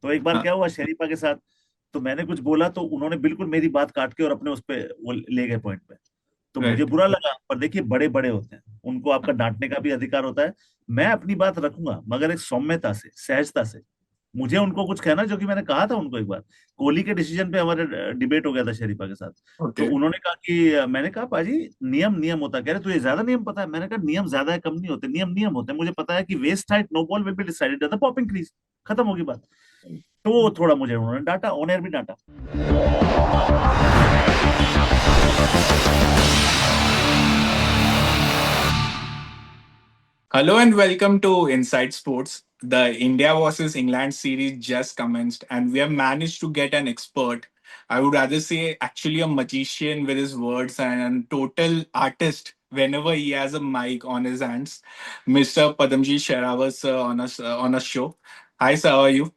तो एक बार हाँ, क्या हुआ शरीफा के साथ, तो मैंने कुछ बोला तो उन्होंने बिल्कुल मेरी बात काट के और अपने उस पे वो ले गए पॉइंट पे। तो मुझे राइट। बुरा लगा, पर देखिए बड़े बड़े होते हैं, उनको आपका डांटने का भी अधिकार होता है। मैं अपनी बात रखूंगा मगर एक सौम्यता से, सहजता से। मुझे उनको कुछ कहना, जो कि मैंने कहा था उनको एक बार, कोहली के डिसीजन पे हमारे डिबेट हो गया था शरीफा के साथ। तो ओके। उन्होंने कहा कि मैंने कहा पाजी नियम नियम होता है। कह रहे तुझे ज्यादा नियम पता है। मैंने कहा नियम ज्यादा है कम नहीं होते, नियम नियम होते हैं। मुझे पता है कि waist height no ball will be decided at the popping crease. खत्म होगी बात। तो वो थोड़ा मुझे उन्होंने डांटा, ऑन एयर भी डांटा। Hello and welcome to Inside Sports. The India versus England series just commenced, and we have managed to get an expert. I would rather say, actually, a magician with his words and a total artist whenever he has a mic on his hands, Mr. Padamji Sherawat sir on a show. Hi, sir. How are you?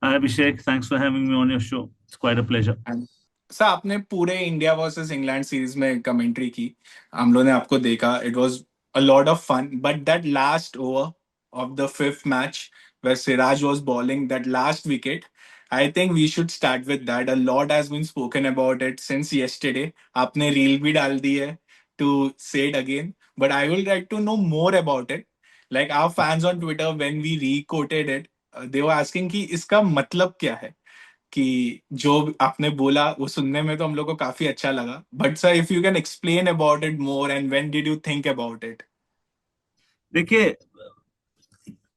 Hi Abhishek, thanks for having me on your show. It's quite a pleasure. And sir आपने पूरे India versus England series में commentary की, हम लोगों ने आपको देखा. It was a lot of fun, but that last over of the fifth match where Siraj was bowling that last wicket, I think we should start with that. A lot has been spoken about it since yesterday. आपने reel भी डाल दी है to say it again, but I will like to know more about it. Like our fans on Twitter, when we re-quoted it, they were asking कि इसका मतलब क्या है. कि जो आपने बोला वो सुनने में तो हम लोग को काफी अच्छा लगा, but sir if you can explain about it more and when did you think about it. देखिए,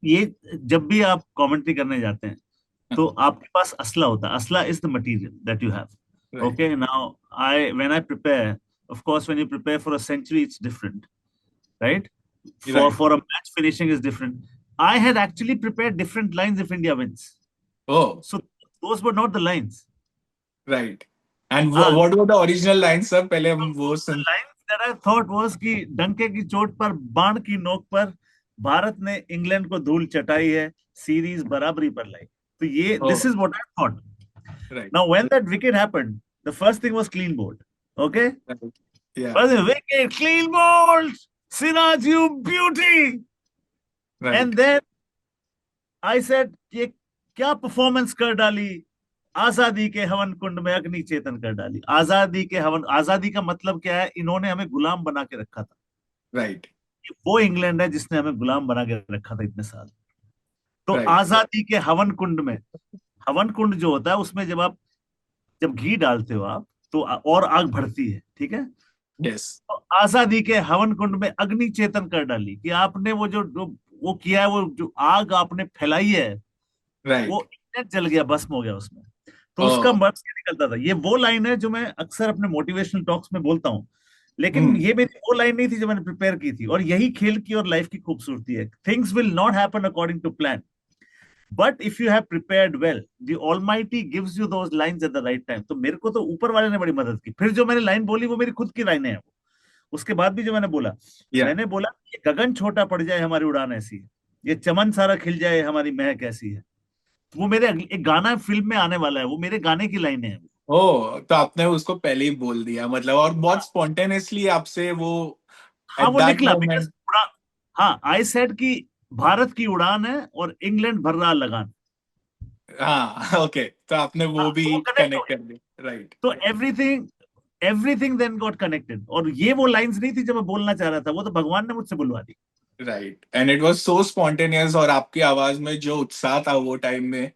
ये जब भी आप कमेंट्री करने जाते हैं तो आपके पास असला होता है. असला is the material that you have. Right. Okay, now I when I prepare, of course when you prepare for a century it's different, right? for right. for a match finishing is different. I had actually prepared different lines if India wins. Oh. So those were not the lines. Right. And Ah, what were the original line sir, पहले so हम वो the soon. lines that I thought was कि डंके की चोट पर, बाण की नोक पर, भारत ने इंग्लैंड को धूल चटाई है, सीरीज बराबरी पर लाई. तो ये ओ. this is what I thought. Right. Now when that wicket happened, the first thing was clean bowled. Okay, right. या. first thing, wicket clean bowled, Siraj you beauty. Right. And then I said ये क्या performance कर डाली, आजादी के हवन कुंड में अग्नि चेतन कर डाली. आजादी के हवन, आजादी का मतलब क्या है? इन्होंने हमें गुलाम बना के रखा था. राइट. ये वो इंग्लैंड है जिसने हमें गुलाम बना के रखा था इतने साल. तो राइट. आजादी के हवन कुंड में, हवन कुंड जो होता है उसमें जब घी डालते हो आप तो और आग बढ़ती है, ठीक है? यस. तो आजादी के हवन कुंड में अग्नि चेतन कर डाली कि आपने जो वो किया है, वो जो आग आपने फैलाई है, वो राइट. इंटेंट जल गया, भस्म हो गया उसमें. तो ओ. उसका मर्ज क्या निकलता था. ये वो लाइन है जो मैं अक्सर अपने मोटिवेशनल टॉक्स में बोलता हूँ. लेकिन हम्म. ये मेरी वो लाइन नहीं थी जो मैंने प्रिपेयर की थी. और यही खेल की और लाइफ की खूबसूरती है. Things will not happen according to plan, but if you have prepared well, the Almighty gives you those lines at the right time. तो मेरे को तो ऊपर वाले ने बड़ी मदद की. फिर जो मैंने लाइन बोली वो मेरी खुद की लाइनें हैं वो. उसके बाद भी जो या. मैंने बोला ये गगन छोटा पड़ जाए हमारी उड़ान ऐसी है, ये चमन सारा खिल जाए हमारी महक ऐसी है. वो मेरे एक गाना फिल्म में आने वाला है, वो मेरे गाने की लाइनें हैं. ओ, तो आपने उसको पहले ही बोल दिया मतलब, और बहुत हाँ, स्पॉन्टेनियसली आपसे वो हाँ एट वो दैट निकला बिकॉज मोमेंट. उड़ान. हाँ, आई सेड कि भारत की उड़ान है और इंग्लैंड भर रहा लगान. हाँ. ओके, तो आपने हाँ, वो भी तो वो कनेक्ट हो कनेक्ट गया. कर दिया. राइट. तो everything everything then got connected. और ये वो लाइंस नहीं थी जो मैं बोलना चाह रहा था, वो तो भगवान ने मुझसे बुलवा दी. Right. And it was so spontaneous, और आपकी आवाज में जो उत्साह था वो टाइम में,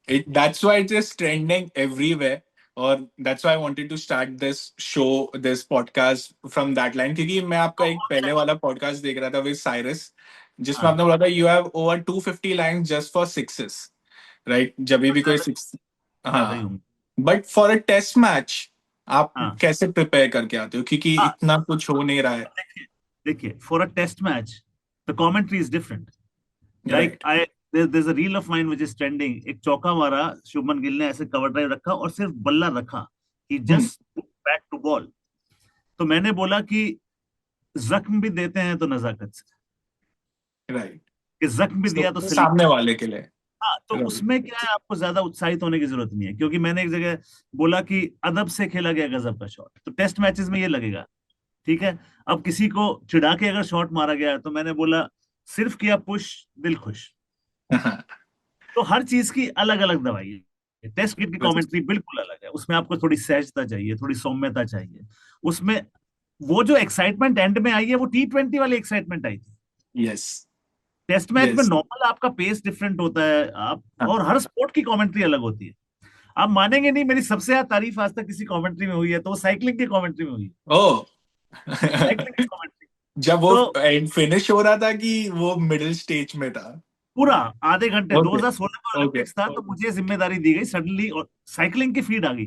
it that's why it is trending everywhere. और that's why I wanted to start this show, this podcast from that line, क्योंकि मैं आपका तो एक पहले वाला पॉडकास्ट देख रहा था विद साइरस, जिसमें हाँ, आपने बोला था you have over 250 lines just for sixes. Right, जब और भी कोई ज्यादा सिक्स. ज्यादा ही हाँ. होंगे. But for a test match आप हाँ, कैसे प्रिपेयर करके आते हो, क्योंकि हाँ. इतना कुछ हो नहीं रहा है. देखिए, देखिए, for a test match the commentary is different. Like right. I, there's a reel of mine which is trending. एक चौका मारा शुभमन गिल ने, ऐसे कवर ड्राइव रखा और सिर्फ बल्ला रखा. He hmm. just put back to ball. तो मैंने बोला कि जख्म भी देते हैं तो नजाकत से, राइट. कि जख्म भी दिया तो तो सलीम. सामने वाले के लिए. हाँ, तो राइट. उसमें क्या है, आपको ज्यादा उत्साहित होने की जरूरत नहीं है. क्योंकि मैंने एक जगह बोला कि अदब से खेला गया गजब का शॉट. तो टेस्ट मैचेस में ये लगेगा, ठीक है? अब किसी को चिढ़ा के अगर शॉट मारा गया है तो मैंने बोला सिर्फ किया पुश, दिल खुश. तो हर चीज की अलग अलग दवाई है। टेस्ट क्रिकेट की कमेंट्री बिल्कुल अलग है, उसमें आपको थोड़ी सहजता चाहिए, थोड़ी सौम्यता चाहिए। उसमें वो जो एक्साइटमेंट एंड में आई है वो T20 वाली एक्साइटमेंट आई थी। यस टेस्ट मैच में यस। नॉर्मल आपका पेस डिफरेंट होता है आप, और हर स्पोर्ट की कमेंट्री अलग होती है। आप मानेंगे नहीं, मेरी सबसे ज्यादा तारीफ आज तक किसी कमेंट्री में हुई है तो वो साइकिलिंग की कमेंट्री में हुई है। ओ साइकिलिंग की कमेंट्री। जब वो तो एंड फिनिश हो रहा था कि वो मिडिल स्टेज में था? पूरा आधे घंटे, ओके 2016 में ओके। ओलंपिक्स था तो मुझे जिम्मेदारी दी गई सडनली, और साइकिलिंग की फीड आ गई।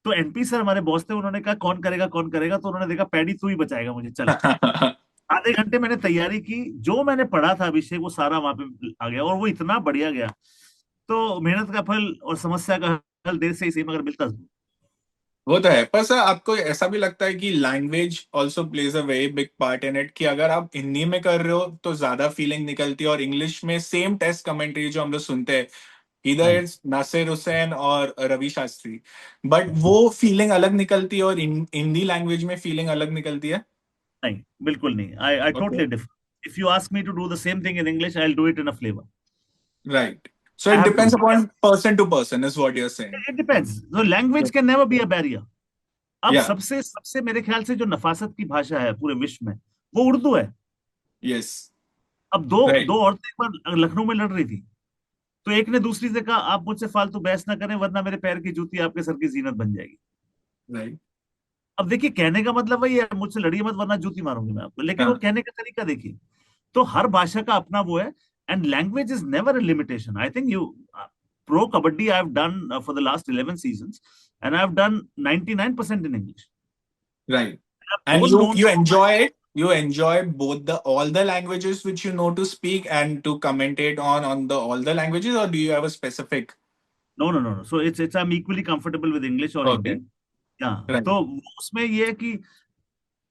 तो एनपी सर हमारे बॉस थे, उन्होंने कहा कौन करेगा कौन करेगा, तो उन्होंने देखा पैडी तू ही बचाएगा मुझे, चल। आधे घंटे मैंने तैयारी की, जो मैंने पढ़ा था अभिषेक वो सारा वहां पे आ गया, और वो इतना बढ़िया गया। तो मेहनत का फल और समस्या का हल देर से ही सही मगर मिलता जरूर। वो तो है, पर सर आपको ऐसा भी लगता है कि language also plays a very big part in it, कि अगर आप हिंदी में कर रहे हो तो ज्यादा फीलिंग निकलती है, और इंग्लिश में सेम टेस्ट कमेंट्री जो हम लोग सुनते हैं, इधर नहीं इट्स नासिर हुसैन और रवि शास्त्री, बट वो फीलिंग अलग निकलती है, और हिंदी लैंग्वेज में फीलिंग अलग निकलती है? नहीं, बिल्कुल नहीं। I okay. Totally differ. If you ask me to do the same thing in English I will do it in a flavour. Right, so I it have to. Depends upon person to person is what you are saying. It depends, the language can never be a barrier. अब yeah. सबसे सबसे मेरे ख्याल से जो नफासत की भाषा है पूरे विश्व में वो उर्दू है। यस। अब दो राइट दो औरतें एक बार लखनऊ में लड़ रही थी, तो एक ने दूसरी से कहा आप मुझसे फालतू बहस ना करें वरना मेरे पैर की जूती आपके सर की जीनत बन जाएगी। राइट। अब देखिए, कहने का मतलब वही है, मुझसे लड़िए मत वरना जूती मारूंगी मैं आपको, लेकिन वो हाँ। कहने का तरीका देखिए। तो हर भाषा का अपना वो है। And language is never a limitation. I think you pro kabaddi I have done for the last 11 seasons, and I have done 99% in English. Right. I have And more known you for my enjoy it. You enjoy both the all the languages which you know to speak and to commentate on the all the languages, or do you have a specific? no. So it's I'm equally comfortable with English or Okay. Hindi. Yeah. Right. तो उसमें ये है कि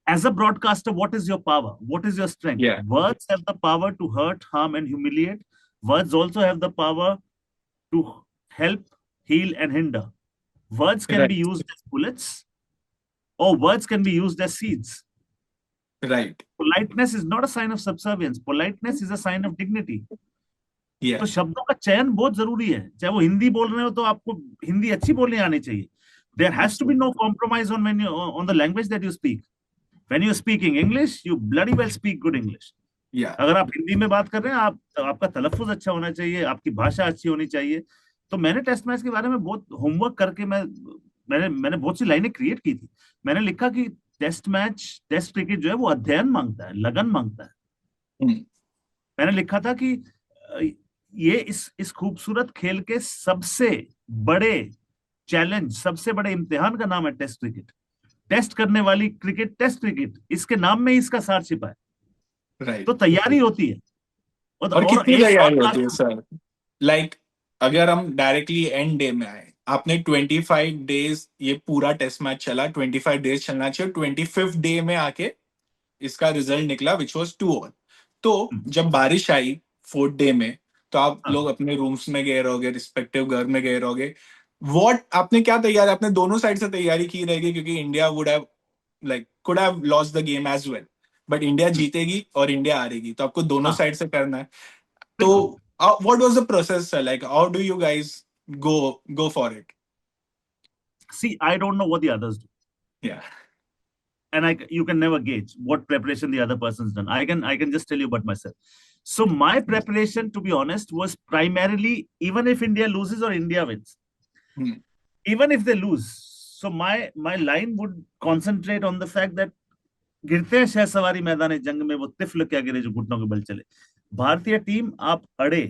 as a broadcaster, what is your power? What is your strength? Yeah. Words have the power to hurt, harm, and humiliate. Words also have the power to help, heal, and hinder. Words can be Right. used as bullets, or words can be used as seeds. Right. Politeness is not a sign of subservience. Politeness is a sign of dignity. Yeah. तो शब्दों का चयन बहुत जरूरी है। चाहे वो हिंदी बोल रहे हो तो आपको हिंदी अच्छी बोलनी आनी चाहिए। There has to be no compromise on when you on the language that you speak. When you speaking English you bloody well speak good English. Yeah. अगर आप हिंदी में बात कर रहे हैं, आप आपका तलफ्फुज अच्छा होना चाहिए, आपकी भाषा अच्छी होनी चाहिए। तो मैंने टेस्ट मैच के बारे में बहुत होमवर्क करके मैंने मैंने बहुत सी लाइनें क्रिएट की थी। मैंने लिखा कि टेस्ट क्रिकेट जो है वो अध्ययन मांगता है, लगन मांगता है। Hmm. मैंने लिखा था कि अ, ये इस खूबसूरत खेल के सबसे बड़े चैलेंज, सबसे बड़े इम्तिहान का नाम है टेस्ट क्रिकेट। टेस्ट करने वाली क्रिकेट टेस्ट क्रिकेट, इसके नाम में ही इसका सार छिपा है। Right. तो तैयारी होती है। और और कितनी एक तैयारी होती है ब्रॉडकास्ट। सर? लाइक अगर हम डायरेक्टली एंड डे में आए, आपने 25 डेज ये पूरा टेस्ट मैच चला, 25 डेज चलना चाहिए, 25th डे में आके इसका रिजल्ट निकला विच वॉज 2-2। तो जब बारिश आई 4th डे में, तो आप लोग अपने रूम्स में गए रहोगे, रिस्पेक्टिव घर में गए रहोगे। वॉट आपने क्या तैयारी, आपने दोनों साइड से तैयारी की रहेगी, क्योंकि India would have like could have lost the game as well, but India जीतेगी और इंडिया हारेगी, तो आपको दोनों हाँ, साइड से करना है। तो बिल्कुल। What was the process, like how do you guys go go for it? See, I don't know what the others do, या। and you can never gauge what preparation the other person's done. I can just tell you about myself. So my preparation, to be honest, was primarily, even if India loses or India wins, even if they lose, so my line would concentrate on the fact that गिरते हैं शहसवारी मैदान जंग में वो तिफल क्या गिरे जो घुटनों के बल चले। भारतीय टीम, आप अड़े,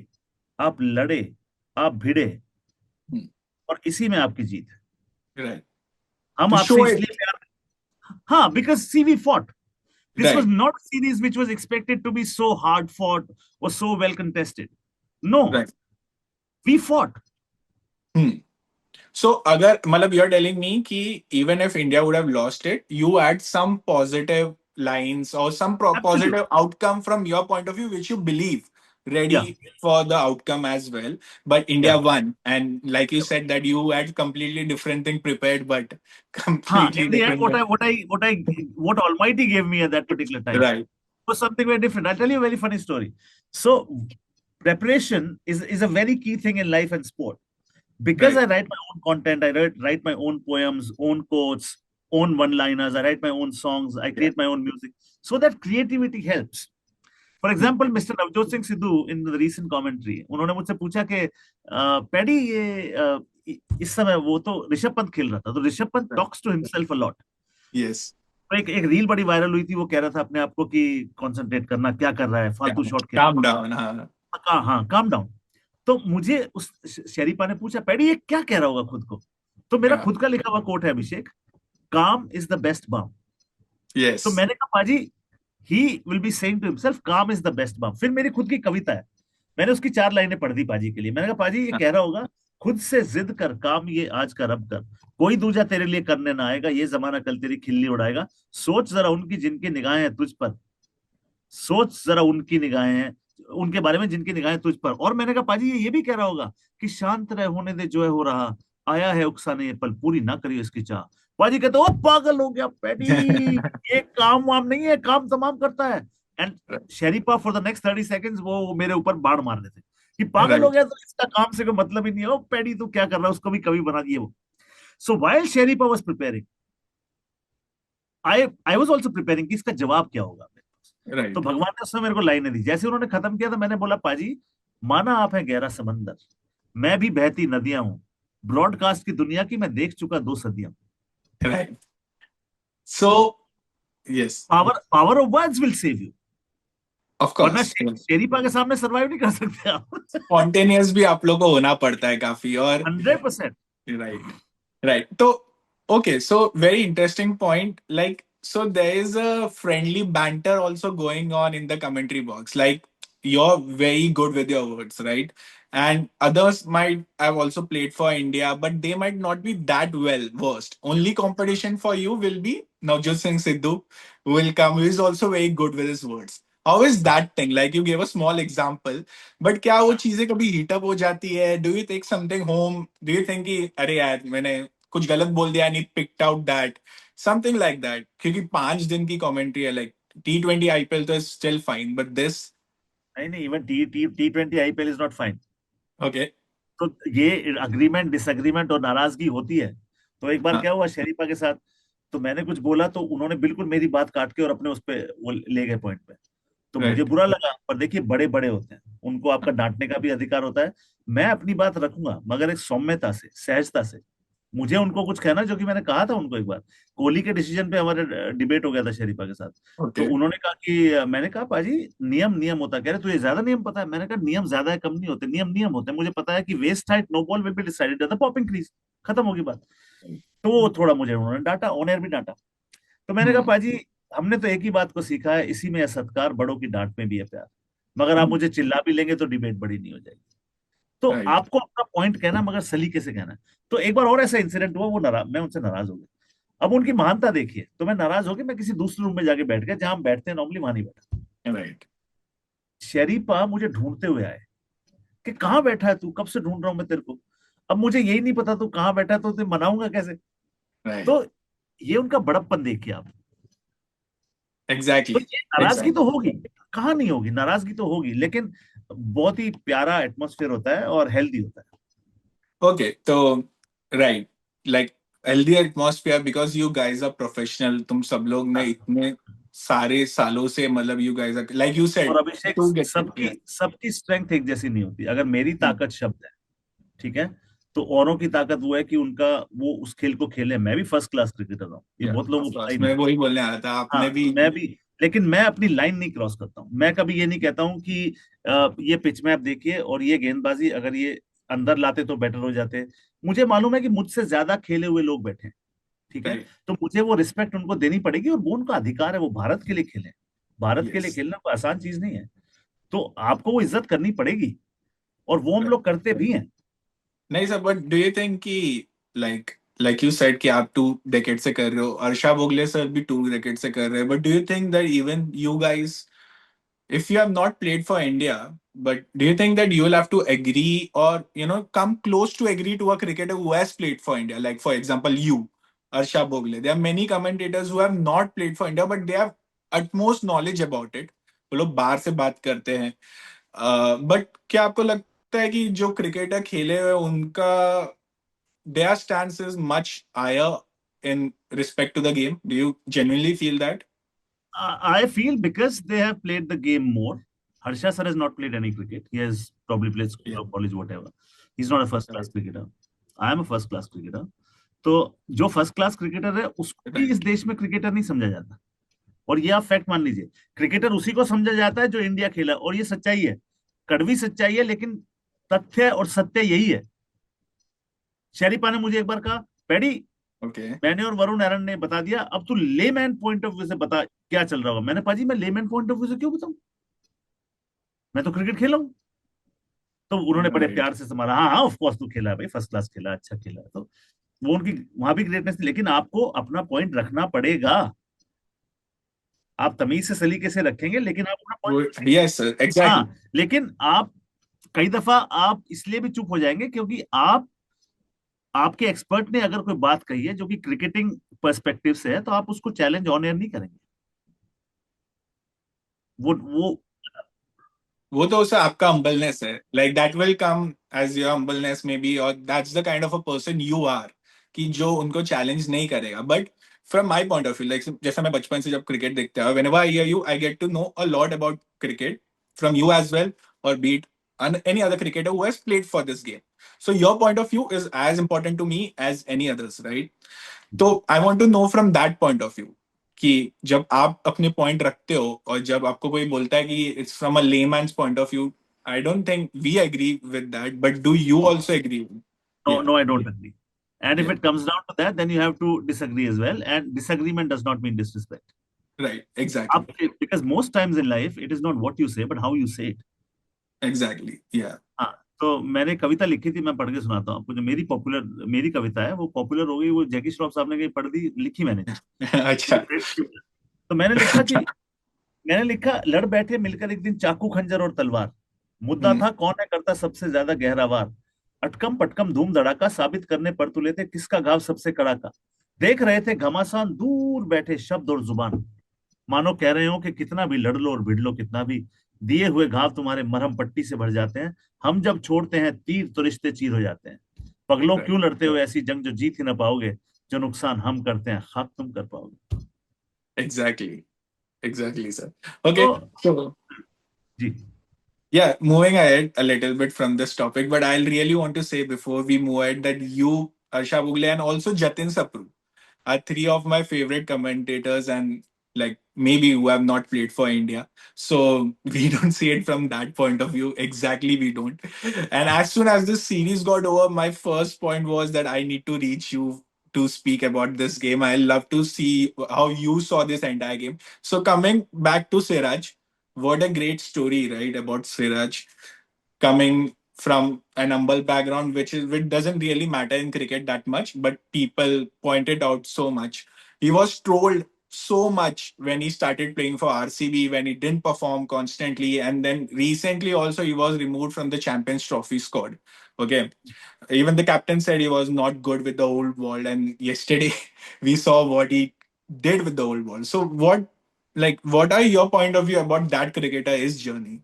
आप लड़े, आप भिड़े, और इसी में आपकी जीत है। राइट। हम टू आपसे शो इट। इसलिए प्यार, हाँ, because see we fought. This was right. not a series which was expected to be so hard fought or so well contested. No, right. we fought. So, अगर मतलब you're telling me कि even if India would have lost it, you had some positive lines or some Absolutely. positive outcome from your point of view, which you believe ready Yeah. for the outcome as well. But Yeah. India won, and like you said that you had completely different thing prepared, but Huh. completely In the end, different thing. what Almighty gave me at that particular time Right. was something very different. I'll tell you a very funny story. So preparation is a very key thing in life and sport. Because I Right. write my own content, I write my own poems, own quotes, own one-liners, I write my own songs, I Yeah. create my own music. So that creativity helps. For example mister Navjot Singh Sidhu in the recent commentary उन्होंने मुझसे पूछा कि paddy ये इस समय वो तो ऋषभ पंत खेल रहा था तो Rishabh Pant talks to himself a lot. Yes. तो एक रील बड़ी वायरल हुई थी वो कह रहा था अपने आप को कि कंसंट्रेट करना क्या कर रहा है फालतू शॉट खेल Calm down. हाँ. हाँ काम डाउन। तो मुझे उस शरीफा ने पूछा पैडी ये क्या कह रहा होगा खुद को। तो मेरा हाँ. खुद का लिखा हुआ कोट है अभिषेक, काम इज द बेस्ट बाम। तो Yes. मैंने कहा पाजी he will be saying to himself काम इज द बेस्ट बाम। फिर मेरी खुद की कविता है, मैंने उसकी 4 लाइनें पढ़ दी पाजी के लिए। मैंने कहा पाजी ये हाँ. कह रहा होगा खुद से जिद कर काम ये आज का रब कर, कोई दूजा तेरे लिए करने ना आएगा, ये जमाना कल तेरी खिल्ली उड़ाएगा। सोच जरा उनकी जिनकी निगाहें हैं तुझ पर, सोच जरा उनकी निगाहें हैं उनके बारे में जिनकी निगाहें तुझ पर। और मैंने कहा पाजी ये भी कह रहा होगा कि शांत रहे होने दे जो है हो रहा, आया है उकसाने ये पल पूरी ना करियो इसकी चाह। पाजी कहते ओ पागल हो गया पैडी, ये काम वाम नहीं है, काम तमाम करता है। एंड शरीफा फॉर द नेक्स्ट 30 सेकेंड्स वो मेरे ऊपर बाढ़ मार रहे थे कि पागल हो Right. गया तो इसका काम से कोई मतलब ही नहीं है, ओ पैडी तू क्या कर रहा है, उसको भी कवि बना दिए वो। सो वाइल शरीफा was preparing, I was also preparing कि इसका जवाब क्या होगा। तो Right. भगवान ने उसमें मेरे को लाइनें दी। जैसे उन्होंने खत्म किया तो मैंने बोला पाजी माना आप है गहरा समंदर, मैं भी बहती नदियां हूं, ब्रॉडकास्ट की दुनिया की मैं देख चुका 2 सदियां। Right. So yes, power power of words will save you, of वरना course. शेरीपा के सामने सरवाइव नहीं कर सकते आप। Spontaneous भी आप लोग को होना पड़ता है काफी और 100%। right. Right. So, okay. So, very interesting point. Like, so there is a friendly banter also going on in the commentary box. Like, you're very good with your words, right? And others might have also played for India, but they might not be that well versed. Only competition for you will be Navjot Singh Sidhu, who will come, who is also very good with his words. How is that thing? Like, you gave a small example, but क्या वो चीजें कभी heat up हो जाती है? Do you take something home? Do you think कि अरे यार मैंने कुछ गलत बोल दिया, नहीं picked out that something like that? क्योंकि 5 दिन की कमेंट्री है, लाइक T20 IPL तो स्टिल फाइन, बट दिस नहीं नहीं, even T20 IPL is not fine. Okay. तो ये अग्रीमेंट डिसएग्रीमेंट और नाराजगी होती है। तो एक बार हाँ. क्या हुआ शरीफा के साथ, तो मैंने कुछ बोला तो उन्होंने बिल्कुल मेरी बात काट के और अपने उस पे वो ले गए पॉइंट पे। तो मुझे राइट. बुरा लगा, पर देखिए बड़े बड़े होते हैं, उनको आपका डांटने का भी अधिकार होता है। मैं अपनी बात रखूंगा मगर एक सौम्यता से, सहजता से। मुझे उनको कुछ कहना, जो कि मैंने कहा था उनको एक बार कोहली के डिसीजन पे हमारे डिबेट हो गया था शरीफा के साथ। तो ओके. उन्होंने कहा कि मैंने कहा पाजी नियम नियम होता है। कह रहे तुझे ज्यादा नियम पता है। मैंने कहा नियम ज्यादा है कम नहीं होते, नियम नियम होते हैं। मुझे पता है कि waist height no ball will be decided at the popping crease, खत्म होगी बात। तो वो थोड़ा मुझे उन्होंने डांटा, ऑन एयर भी डांटा। तो मैंने कहा पाजी हमने तो एक ही बात को सीखा है, इसी में है सत्कार, बड़ों की डांट में भी है प्यार। मगर आप मुझे चिल्ला भी लेंगे तो डिबेट बड़ी नहीं हो जाएगी। तो राइट. आपको अपना पॉइंट कहना मगर सलीके से कहना है। तो एक बार और ऐसा इंसिडेंट हुआ, वो नाराज, मैं उनसे नाराज हो गया। अब उनकी महानता देखिए, तो मैं नाराज हो गया, मैं किसी दूसरे रूम में जाके बैठ गया जहां हम बैठते हैं नॉर्मली, वहां नहीं बैठा। राइट. शरीफा मुझे ढूंढते हुए आए कि कहाँ बैठा है तू, कब से ढूंढ रहा हूं मैं तेरे को। अब मुझे यही नहीं पता तू कहाँ बैठा है, तो तुझे मनाऊंगा कैसे। राइट. तो ये उनका बड़प्पन देखिए आप। तो एग्जैक्टली. ये नाराजगी एग्जैक्टली. तो होगी, कहाँ नहीं होगी, नाराजगी तो होगी, लेकिन बहुत ही प्यारा एटमोस्फेयर होता है और हेल्दी होता है। ओके. तो right, like healthy atmosphere because you guys are professional. तुम सब लोग ने हाँ। इतने सारे सालों से, मतलब you guys are like you और सेड अभिषेक टू गेट सबकी इट. सबकी स्ट्रेंथ एक जैसी नहीं होती। अगर मेरी ताकत शब्द है, ठीक है, तो औरों की ताकत वो है कि उनका वो उस खेल को खेले। मैं भी फर्स्ट क्लास क्रिकेटर हूँ, ये या बहुत लोगों ऑफ को पता कोर्स ही नहीं। मैं वही बोलने आ रहा था, हाँ आपने भी. मैं भी, लेकिन मैं अपनी लाइन नहीं क्रॉस करता हूँ। मैं कभी ये नहीं कहता हूँ कि ये पिच में आप देखिए और ये गेंदबाजी अगर ये अंदर लाते तो बेटर हो जाते। मुझे मालूम है कि मुझसे ज्यादा खेले हुए लोग बैठे हैं, ठीक है, राइट. तो मुझे वो रिस्पेक्ट उनको देनी पड़ेगी और वो उनका अधिकार है, वो भारत के लिए खेले। भारत के लिए यस. खेलना कोई आसान चीज नहीं है, तो आपको वो इज्जत करनी पड़ेगी, और वो हम लोग करते भी हैं। नहीं sir, but do you think कि लाइक यू सेड कि आप 2 डेकेड से कर रहे हो, अर्षा भोगले सर भी 2 डेकेड से कर रहे हैं, but do you think that even you guys, if you have not played for India, but do you think that you will have to agree or come close to agree to a cricketer who has played for India? Like for example, you, Arsha Bogle. There are many commentators who have not played for India, but they have utmost knowledge about it. वो लोग बाहर से बात करते हैं. But क्या आपको लगता है कि जो क्रिकेटर खेले हुए उनका their stance is much higher in respect to the game? Do you genuinely feel that? I feel because they have played the game more. Harsha sir has not played any cricket. He has probably played Yeah. school or college, whatever. He's not a first class Right. cricketer. I am a first class cricketer. तो जो first class cricketer है उसको भी इस Right. देश में cricketer नहीं समझा जाता। और ये आप फैक्ट मान लीजिए, क्रिकेटर उसी को समझा जाता है जो इंडिया खेला, और ये सच्चाई है, कड़वी सच्चाई है, लेकिन तथ्य और सत्य यही है। शरीफा ने मुझे एक बार कहा, पैडी, Okay. मैंने और वरुण एरन ने बता दिया, अब तू लेमैन पॉइंट ऑफ व्यू से बता क्या चल रहा होगा। मैंने, पाजी मैं लेमैन पॉइंट ऑफ व्यू से क्यों बताऊं, मैं तो क्रिकेट खेला हूं। तो उन्होंने बड़े Right. प्यार से संभाला, हाँ हाँ ऑफ कोर्स तू खेला है भाई, फर्स्ट क्लास खेला, अच्छा खेला है। तो वो उनकी वहां भी ग्रेटनेस थी, लेकिन आपको अपना पॉइंट रखना पड़ेगा। आप तमीज से सलीके से रखेंगे, लेकिन आप अपना पॉइंट, Yes, sir. Exactly. हाँ, लेकिन आप कई दफा आप इसलिए भी चुप हो जाएंगे क्योंकि आप, आपके एक्सपर्ट ने अगर कोई बात कही है जो कि क्रिकेटिंग पर्सपेक्टिव से है, तो आप उसको चैलेंज ऑन एयर नहीं करेंगे। वो वो तो सर आपका हम्बलनेस है, like that will come as your humbleness may be, और that's the kind of a person you are, कि जो उनको चैलेंज नहीं करेगा। But from my point of view, like जैसा मैं बचपन से जब क्रिकेट देखता हूं, whenever I hear you I get to know a lot about cricket from you as well, और beat any other cricketer who has played for this game. So your point of view is as important to me as any others, right? तो I want to know from that point of view कि जब आप अपने point रखते हो और जब आपको कोई बोलता है कि it's from a layman's point of view, I don't think we agree with that, but do you also agree? no, Yeah, no, I don't agree. And if yeah, it comes down to that, then you have to disagree as well. And disagreement does not mean disrespect. right, exactly, Because most times in life, it is not what you say, but how you say it. exactly, yeah. हाँ, तो मैंने कविता लिखी थी, मैं पढ़ के सुनाता हूँ आपको। जो मेरी कविता है वो पॉपुलर हो गई, वो जैकी श्रॉफ साहब ने कहीं पढ़ दी, लिखी मैंने। अच्छा, तो मैंने लिखा, लड़ बैठे मिलकर एक दिन चाकू खंजर और तलवार, मुद्दा हम्म, था कौन है करता सबसे ज्यादा गहरा वार, अटकम पटकम धूम धड़ाका, साबित करने पर तुले थे किसका घाव सबसे कड़ाका, देख रहे थे घमासान दूर बैठे शब्द और जुबान, मानो कह रहे हो कि कितना भी लड़ लो और भिड़ लो कितना भी, दिए हुए घाव तुम्हारे मरहम पट्टी से भर जाते हैं, हम जब छोड़ते हैं तीर तो रिश्ते चीर हो जाते हैं, पगलों right, क्यों लड़ते हो ऐसी जंग जो जीत ही ना पाओगे, जो नुकसान हम करते हैं खाक तुम कर पाओगे। exactly, exactly, sir. तो Okay, so ji, yeah, moving ahead a little bit from this topic, but I really want to say before we move ahead that you, Arsha Bugle, and also Jatin Sapru are three of my favorite commentators, and like maybe who have not played for India. So we don't see it from that point of view. Exactly, we don't. And as soon as this series got over, my first point was that I need to reach you to speak about this game. I love to see how you saw this entire game. So coming back to Siraj, what a great story, right? About Siraj coming from an humble background, which doesn't really matter in cricket that much, but people pointed out so much. He was trolled so much when he started playing for RCB, when he didn't perform constantly, and then recently also he was removed from the Champions Trophy squad. Okay, even the captain said he was not good with the old world, and yesterday we saw what he did with the old world. So what are your point of view about that cricketer, his journey?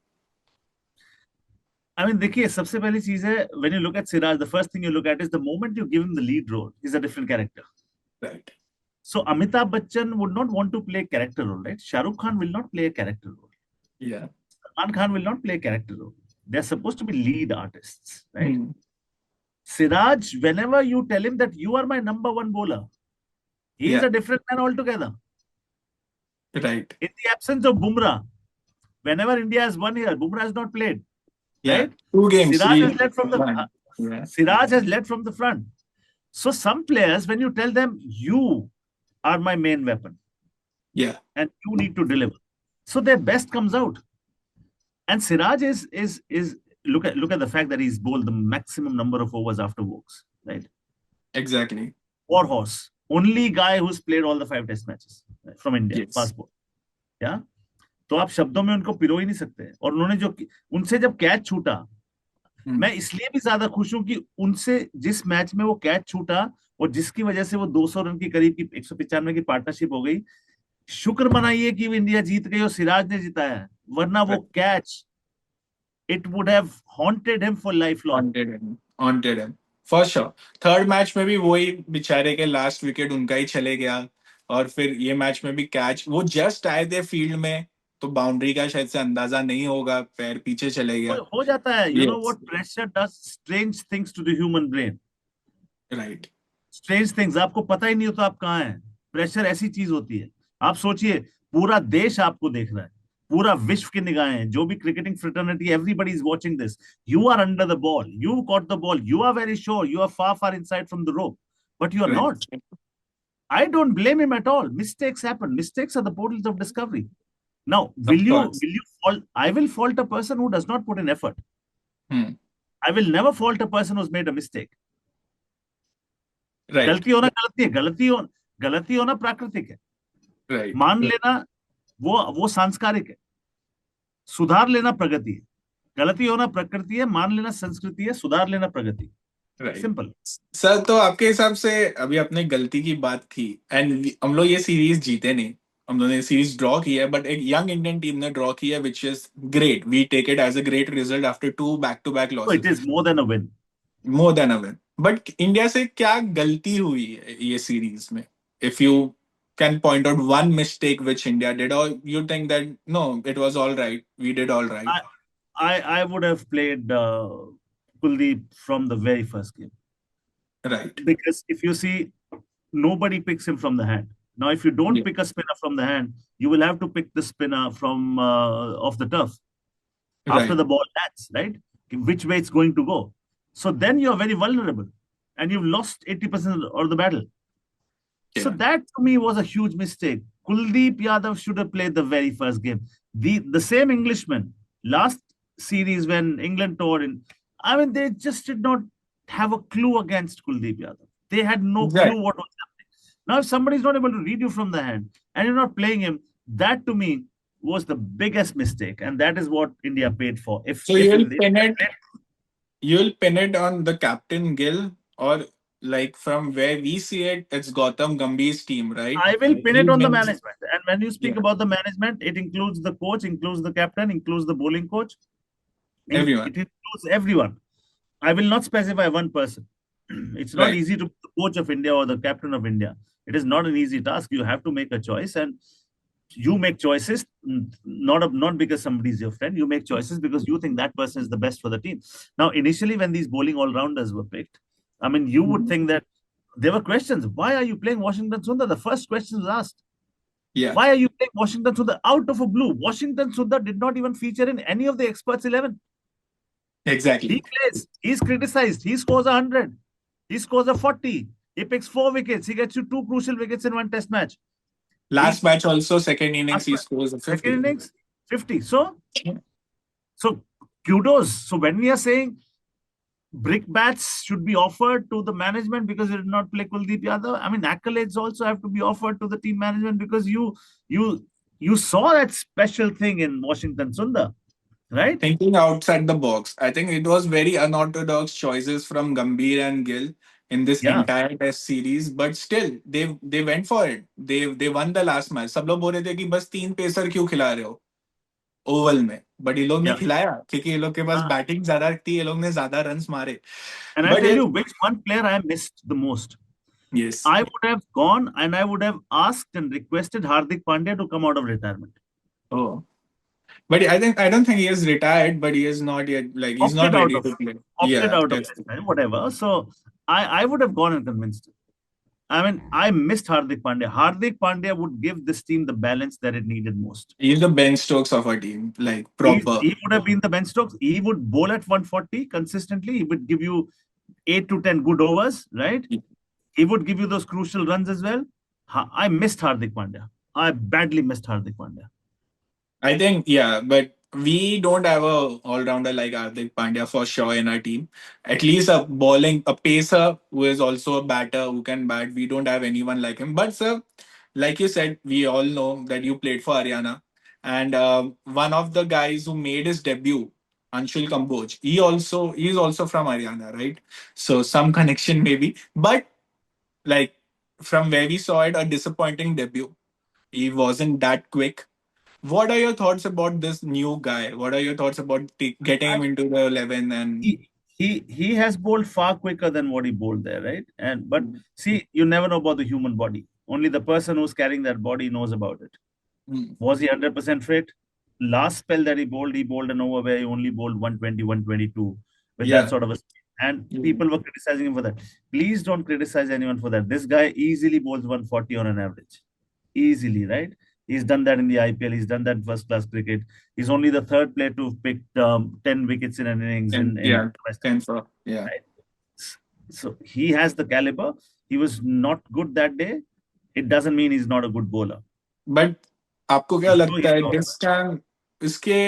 I mean, देखिए, सबसे पहली चीज है, when you look at Siraj, the first thing you look at is the moment you give him the lead role, he's a different character. Right. So Amitabh Bachchan would not want to play character role, right? Shah Rukh Khan will not play a character role. Yeah. Salman Khan will not play a character role. They're supposed to be lead artists, right? Hmm. Siraj, whenever you tell him that you are my number one bowler, he is Yeah. a different man altogether. Right. In the absence of Bumrah, whenever India has won here, Bumrah has not played, Yeah. right? 2 games. Siraj has led from the One. Yeah. Siraj has led from the front. So some players, when you tell them you are my main weapon Yeah. and you need to deliver, so their best comes out. And Siraj is look at the fact that he's bowled the maximum number of overs after walks, right? Exactly. War horse, only guy who's played all the 5 Test matches, right, from India, Yes. fast ball. Yeah. तो आप शब्दों में उनको पिरो ही नहीं सकते। और उन्होंने जो उनसे जब कैच छूटा, मैं इसलिए भी ज्यादा खुश हूं कि उनसे जिस मैच में वो कैच छूटा और जिसकी वजह से वो 200 रन की करीब की 195 की पार्टनरशिप हो गई, शुक्र मनाइए कि वो इंडिया जीत गई और सिराज ने जिताया, वरना वो catch it would have haunted him for lifelong. Haunted him for sure. Third match में भी वही बेचारे के लास्ट विकेट उनका ही चले गया, और फिर ये मैच में भी कैच वो जस्ट आए थे फील्ड में, तो बाउंड्री का शायद से अंदाजा नहीं होगा, पैर पीछे चले गया. हो जाता है. You know Yes. what? Pressure does strange things to the human brain. Right. Strange things. आपको पता ही नहीं होता आप कहाँ हैं. प्रेशर ऐसी चीज होती है. आप सोचिए, पूरा देश आपको देख रहा है, पूरा विश्व की निगाहें हैं, जो भी cricketing fraternity, everybody is watching this. You are under the ball, you caught the ball, you are very sure, you are far far inside from the rope, but you are Right. Not. I don't blame him at all. Mistakes happen. Mistakes are the portals of discovery. Now, Of course. will you fault? I will fault a person who does not put in effort. Hmm. I will never fault a person who's made a mistake. Right. गलती होना गलती है. गलती होना प्राकृतिक है. Right. मान लेना वो सांस्कारिक है. सुधार लेना प्रगति है. गलती होना प्रकृति है, मान लेना संस्कृति है, सुधार लेना प्रगति. Right. सिंपल. सर, तो आपके हिसाब से अभी आपने गलती की बात की, एंड हम लोग ये सीरीज जीते नहीं, हम लोगों ने सीरीज ड्रॉ की है, बट एक यंग इंडियन टीम ने ड्रॉ की है, which is great. We take it as a great result after 2 back-to-back So losses. it is more than a win. More than a win. But India से क्या गलती हुई है ये सीरीज में? If you can point out one mistake which India did, or you think that no, it was all right, we did all right? I would have played Kuldeep from the very first game. Right. Because if you see, nobody picks him from the hand. Now, if you don't Yeah. pick a spinner from the hand, you will have to pick the spinner from off the turf after Right. the ball lands, right? Which way it's going to go. So then you're very vulnerable, and you've lost 80% of the battle. So Yeah. that to me was a huge mistake. Kuldeep Yadav should have played the very first game. The same Englishman last series when England toured in, I mean, they just did not have a clue against Kuldeep Yadav. They had no Right. clue what was happening. Now, if somebody is not able to read you from the hand and you're not playing him, that to me was the biggest mistake, and that is what India paid for. So you'll pin it on the captain Gill, or like from where we see it, it's Gautam Gambhir's team, right? I will pin He it on the means- management. And when you speak Yeah. about the management, it includes the coach, includes the captain, includes the bowling coach. Everyone. It includes everyone. I will not specify one person. It's not Right. easy to be the coach of India or the captain of India. It is not an easy task. You have to make a choice, and you make choices not because somebody is your friend. You make choices because you think that person is the best for the team. Now, initially, when these bowling all-rounders were picked, I mean, you would think that there were questions. Why are you playing Washington Sundar? The first question was asked. Yeah. Why are you playing Washington Sundar? Out of a blue, Washington Sundar did not even feature in any of the experts 11. Exactly. He plays. He's criticized. He scores 100. He scores a 40. He picks 4 wickets. He gets you 2 crucial wickets in one test match. Last match also, second innings, Last he match, scores a 50. Second innings, 50. So kudos. So when we are saying brickbats should be offered to the management because they did not play Kuldeep Yadav, I mean, accolades also have to be offered to the team management because you saw that special thing in Washington Sundar, right? Thinking outside the box. I think it was very unorthodox choices from Gambhir and Gill in this Yeah. entire test series, but still they went for it. They won the last match. सब लोग बोल रहे थे कि बस 3 pacer क्यों खिला रहे हो ओवल में, बट ये लोग ने Yeah. खिलाया क्योंकि ये लोग के पास हाँ. बैटिंग ज्यादा थी, ये लोग ने ज्यादा रन्स मारे. And I'll But tell it- you which one player I missed the most. Yes. I would have gone and I would have asked and requested Hardik Pandya to come out of retirement. Oh. But I don't think he is retired, but he is not yet, like, he's not Opted out ready of to play. Opted out of that's- this time, whatever. So I would have gone and convinced him. I mean, I missed Hardik Pandya. Hardik Pandya would give this team the balance that it needed most. He's the Ben Stokes of our team, like proper. He would have been the Ben Stokes. He would bowl at 140 consistently. He would give you 8 to 10 good overs, right? Yeah. He would give you those crucial runs as well. I missed Hardik Pandya. I badly missed Hardik Pandya. I think, yeah, but we don't have a all-rounder like Hardik Pandya for sure in our team. At least a pacer who is also a batter who can bat. We don't have anyone like him. But sir, like you said, we all know that you played for Haryana, and one of the guys who made his debut, Anshul Kamboj, he is also from Haryana, right? So some connection maybe, but like from where we saw it, a disappointing debut. He wasn't that quick. What are your thoughts about this new guy? What are your thoughts about getting him into the 11? And He has bowled far quicker than what he bowled there, right? And but see, you never know about the human body. Only the person who's carrying that body knows about it. Hmm. Was he 100% fit? Last spell that he bowled an over where he only bowled 120, 122 with that Yeah. sort of a speed. And Hmm. people were criticizing him for that. Please don't criticize anyone for that. This guy easily bowls 140 on an average. Easily, right? He's done that in the IPL. He's done that in first class cricket. He's only the third player to have picked 10 wickets in an innings And in yeah, West 10 for, yeah. Indies, right? So he has the caliber. He was not good that day. It doesn't mean he's not a good bowler. But आपको क्या I'm sure लगता he's है got this time इसके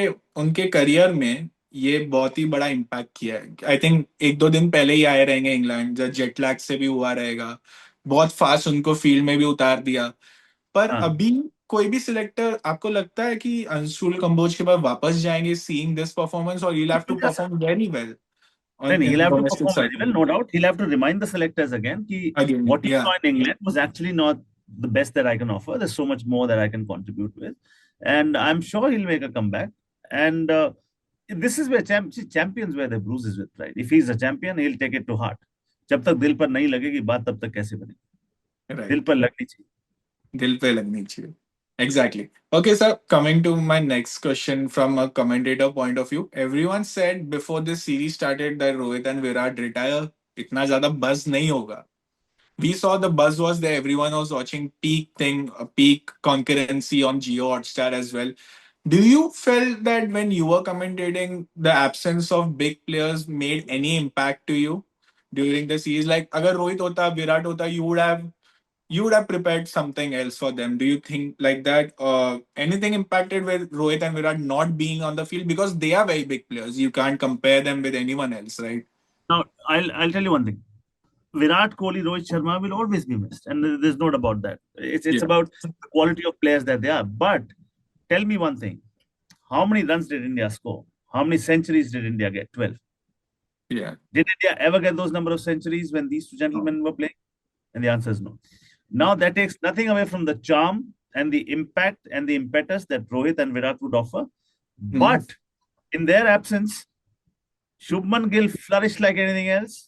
उनके career में ये बहुत ही बड़ा इम्पैक्ट किया है? आई थिंक एक दो दिन पहले ही आए रहेंगे इंग्लैंड, जब जेट लैग से भी हुआ रहेगा, बहुत फास्ट उनको फील्ड में भी उतार दिया। पर हाँ अभी कोई भी सिलेक्टर आपको लगता है कि अंशुल कंबोज के बाद वापस जाएंगे सीइंग दिस परफॉर्मेंस, और यू हैव टू बिल्कुल जा परफॉर्म सकता वेरी वेल है। ऑन नहीं, he'll in have to domestic perform very circuit well, no doubt. He'll have to remind the selectors again कि अगेन। what he या saw in England was actually not the best that I can offer. There's so much more that I can contribute with, and I'm sure he'll make a comeback. And this is where champions wear their bruises with pride. If he's a champion, he'll take it to heart. जब तक दिल पर नहीं लगेगी बात, तब तक कैसे बनेगी? दिल राइट, पर लगनी चाहिए. दिल पे लगनी चाहिए। Exactly. Okay, sir. Coming to my next question from a commentator point of view, everyone said before this series started that Rohit and Virat retire. इतना ज्यादा buzz नहीं होगा. We saw the buzz was there. Everyone was watching peak thing, a peak concurrency on Geo Hotstar as well. Do you felt that when you were commentating, the absence of big players made any impact to you during the series? Like, अगर रोहित होता, विराट होता, you would have prepared something else for them. Do you think like that? Anything impacted with Rohit and Virat not being on the field, because they are very big players. You can't compare them with anyone else, right? Now, I'll tell you one thing. Virat Kohli, Rohit Sharma will always be missed, and there's no doubt about that. It's Yeah, about the quality of players that they are. But tell me one thing: how many runs did India score? How many centuries did India get? 12. yeah. Did India ever get those number of centuries when these two Oh. gentlemen were playing? And the answer is no. Now that takes nothing away from the charm and the impact and the impetus that Rohit and Virat would offer. Hmm. But in their absence, Shubman Gill flourished like anything else.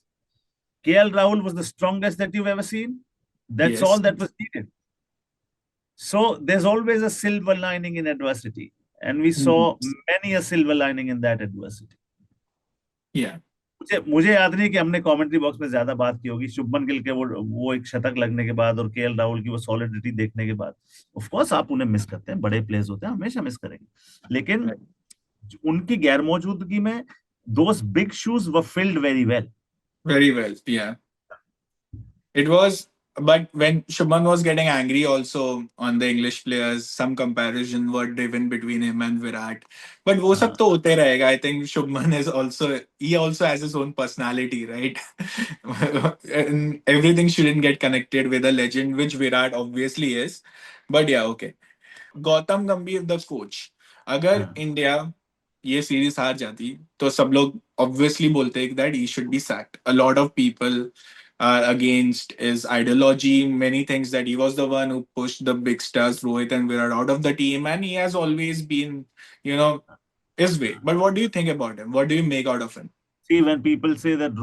KL Rahul was the strongest that you've ever seen. That's all Yes. that was needed. So there's always a silver lining in adversity. And we Hmm. saw many a silver lining in that adversity. Yeah. मुझे याद नहीं कि हमने commentary box में ज्यादा बात की होगी शुभमन गिल के वो एक शतक लगने के बाद और केएल राहुल की वो सॉलिडिटी देखने के बाद. ऑफ कोर्स आप उन्हें मिस करते हैं, बड़े प्लेयर्स होते हैं, हमेशा मिस करेंगे, लेकिन Right. उनकी गैर मौजूदगी में those big shoes were field very well. Very well. Yeah. It was, but when Shubman was getting angry also on the English players, some comparison were driven between him and Virat. But वो सब हाँ, तो होते रहेगा. I think Shubman is also, he also has his own personality, right? And everything shouldn't get connected with a legend, which Virat obviously is. But yeah, okay. Gautam गंभीर the coach, अगर हाँ. India ये सीरीज हार जाती तो सब लोग obviously बोलते that he should be sacked. A lot of people are against his ideology, many things that he was the one who pushed the big stars Rohit and Virat out of the team, and he has always been, you know, his way. But what do you think about him? What do you make out of him? See, when people say that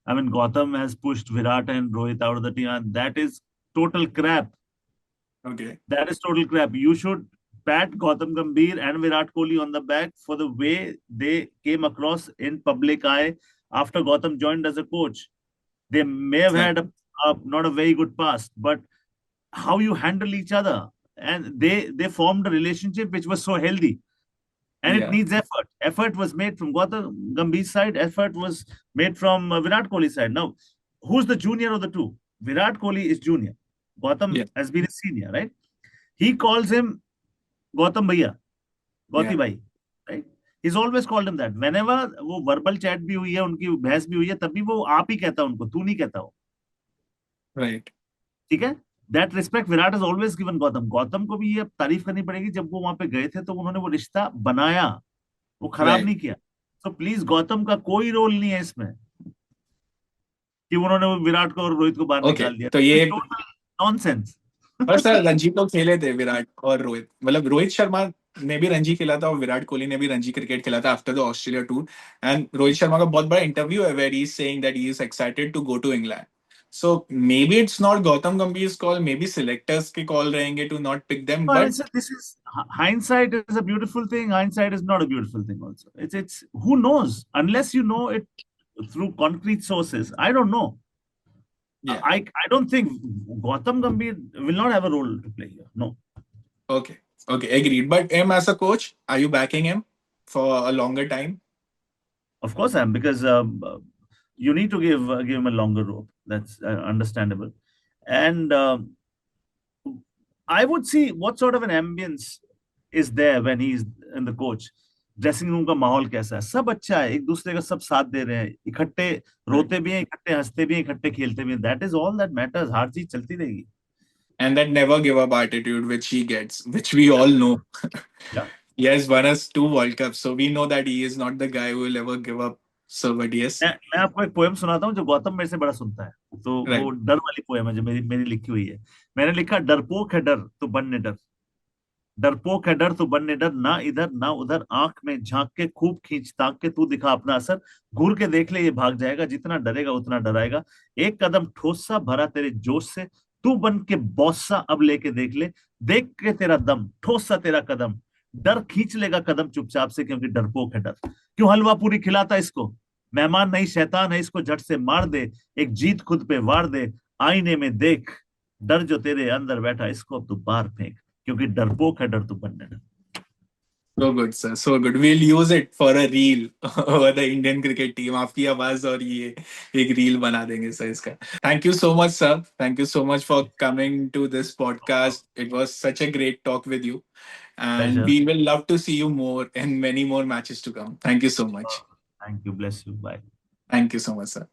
I mean, Gautam has pushed Virat and Rohit out of the team, and that is total crap. Okay. That is total crap. You should pat Gautam Gambhir and Virat Kohli on the back for the way they came across in public eye after Gautam joined as a coach. They may have had Exactly. not a very good past, but how you handle each other, and they formed a relationship which was so healthy. And it Yeah. needs effort. Effort was made from Gautam Gambhir's side. Effort was made from Virat Kohli's side. Now, who's the junior of the two? Virat Kohli is junior. Gautam Yeah. has been a senior, right? He calls him Gautam Bhaiya, Gauti Yeah. Bhai, right? He's always called him that. Whenever वो verbal chat भी हुई है, उनकी बहस भी हुई है, तभी वो आप ही कहता है उनको, तू नहीं कहता हो, Right. ठीक है? That respect Virat has always given Gautam. Gautam को भी ये तारीफ करनी पड़ेगी, जब वो वहां पे गए थे तो उन्होंने वो रिश्ता बनाया, वो खराब Right. नहीं किया. तो प्लीज गौतम का कोई रोल नहीं है इसमें कि उन्होंने विराट को और रोहित को बाहर Okay. निकाल दिया. तो इट्स ये टोटल नॉनसेंस. पर सर रणजी तो खेले थे विराट और रोहित, मतलब रोहित शर्मा ने भी रणजी खेला था और विराट कोहली ने भी रणजी क्रिकेट खेला था after the Australia tour. And Rohit Sharma का बहुत बड़ा इंटरव्यू है where he is saying that he is excited to go to England. So maybe it's not Gautam Gambhir call, maybe selectors के कॉल रहेंगे to not pick them, Well, but this is hindsight is a beautiful thing. Hindsight is not a beautiful thing. Also, it's who knows unless you know it through concrete sources. I don't know. yeah, I don't think Gautam Gambhir will not have a role to play here. No. okay, okay, agreed. But him as a coach, are you backing him for a longer time? Of course I am, because you need to give him a longer rope. That's understandable. And I would see what sort of an ambience is there when he's in the coach. Dressing room का माहौल कैसा है, सब अच्छा है, एक दूसरे का सब साथ दे रहे हैं, इकट्ठे रोते भी हैं, इकट्ठे हंसते भी हैं, इकट्ठे खेलते भी हैं. That is all that matters. हार जीत चलती रहेगी. And that never give up attitude which he gets, which we all know. Yeah. He has won us 2 World Cups, so we know that he is not the guy who will ever give up. So, but yes, मैं आपको एक poem सुनाता हूँ जो गौतम मेरे से बड़ा सुनता है. तो वो right. डर वाली पोएम है जो मेरी मेरी लिखी हुई है. मैंने लिखा, डरपोक है डर तो बनने डर, डरपोक है डर तो बनने डर, ना इधर ना उधर, आंख में झांक के खूब खींच ताक के तू दिखा अपना असर, घूर के देख ले ये भाग जाएगा, जितना डरेगा उतना डराएगा, एक कदम ठोस सा भरा तेरे जोश से, तू बन के बॉस सा अब लेके देख ले, देख के तेरा दम ठोस सा तेरा कदम, डर खींच लेगा कदम चुपचाप से, क्योंकि डरपोक है डर. क्यों हलवा पूरी खिलाता इसको, मेहमान नहीं शैतान है, इसको झट से मार दे, एक जीत खुद पे वार दे, आईने में देख, डर जो तेरे अंदर बैठा इसको अब तू बाहर फेंक, क्योंकि डरपोक है डर तू बनने डर. So good, sir. So good. We'll use it for a reel over the Indian cricket team. आपकी आवाज और ये एक reel बना देंगे sir इसका. Thank you so much, sir. Thank you so much for coming to this podcast. It was such a great talk with you, and Pleasure. we will love to see you more in many more matches to come. Thank you so much. Thank you. Bless you. Bye. Thank you so much, sir.